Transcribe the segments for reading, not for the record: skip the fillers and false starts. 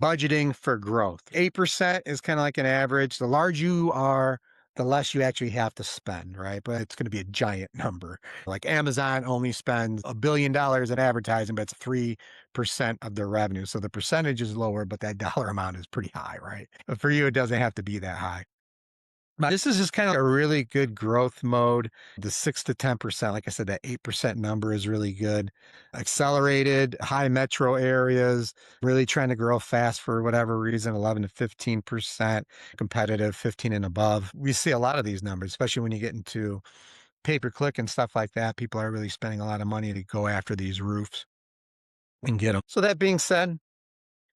Budgeting for growth. 8% is kind of like an average. The larger you are, the less you actually have to spend, right? But it's going to be a giant number. Like Amazon only spends $1 billion in advertising, but it's 3% of their revenue. So the percentage is lower, but that dollar amount is pretty high, right? But for you, it doesn't have to be that high. But this is just kind of a really good growth mode. The 6 to 10%, like I said, that 8% number is really good. Accelerated, high metro areas, really trying to grow fast for whatever reason, 11 to 15%, competitive, 15 and above. We see a lot of these numbers, especially when you get into pay per click and stuff like that. People are really spending a lot of money to go after these roofs and get them. So that being said,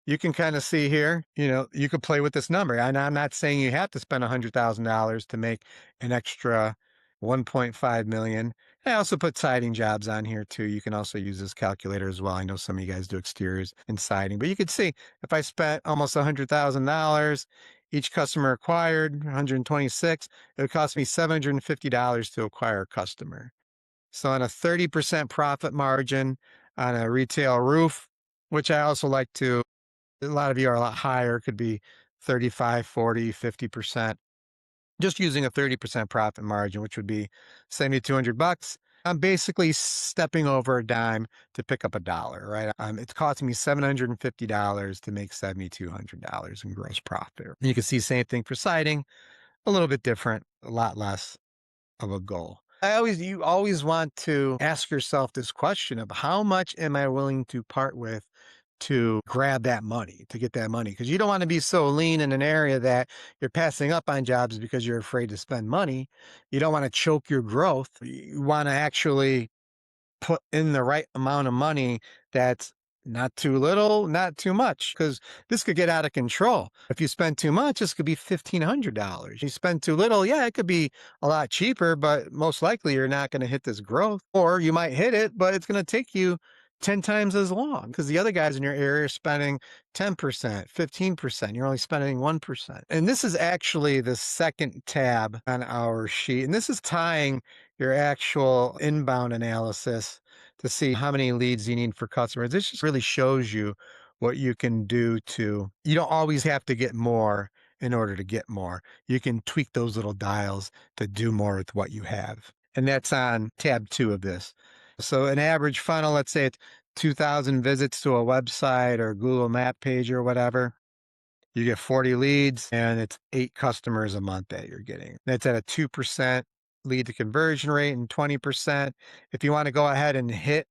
you can kind of see here, you could play with this number. And I'm not saying you have to spend $100,000 to make an extra 1.5 million. I also put siding jobs on here too. You can also use this calculator as well. I know some of you guys do exteriors and siding, but you could see if I spent almost $100,000, each customer acquired 126, it would cost me $750 to acquire a customer. So on a 30% profit margin on a retail roof, which I also like to, a lot of you are a lot higher, could be 35, 40, 50%. Just using a 30% profit margin, which would be 7,200 bucks. I'm basically stepping over a dime to pick up a dollar, right? It's costing me $750 to make $7,200 in gross profit. And you can see same thing for siding, a little bit different, a lot less of a goal. You always want to ask yourself this question of how much am I willing to part with to grab that money, to get that money? Because you don't want to be so lean in an area that you're passing up on jobs because you're afraid to spend money. You don't want to choke your growth. You want to actually put in the right amount of money that's not too little, not too much, because this could get out of control. If you spend too much, this could be $1,500. You spend too little, yeah, it could be a lot cheaper, but most likely you're not going to hit this growth, or you might hit it, but it's going to take you 10 times as long because the other guys in your area are spending 10%, 15%. You're only spending 1%. And this is actually the second tab on our sheet. And this is tying your actual inbound analysis to see how many leads you need for customers. This just really shows you what you can do you don't always have to get more in order to get more. You can tweak those little dials to do more with what you have. And that's on tab 2 of this. So an average funnel, let's say it's 2,000 visits to a website or Google map page or whatever. You get 40 leads and it's 8 customers a month that you're getting. That's at a 2% lead to conversion rate and 20%. If you want to go ahead and hit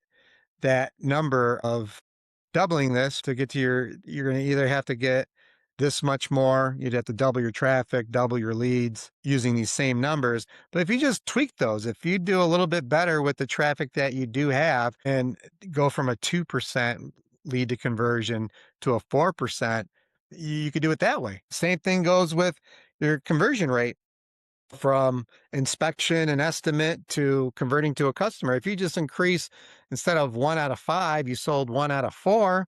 that number of doubling this to get to you're going to either have to get this much more. You'd have to double your traffic, double your leads using these same numbers. But if you just tweak those, if you do a little bit better with the traffic that you do have and go from a 2% lead to conversion to a 4%, you could do it that way. Same thing goes with your conversion rate from inspection and estimate to converting to a customer. If you just increase, instead of 1 out of 5, you sold 1 out of 4,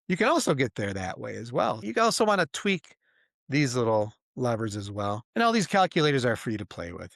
you can also get there that way as well. You also want to tweak these little levers as well. And all these calculators are for you to play with.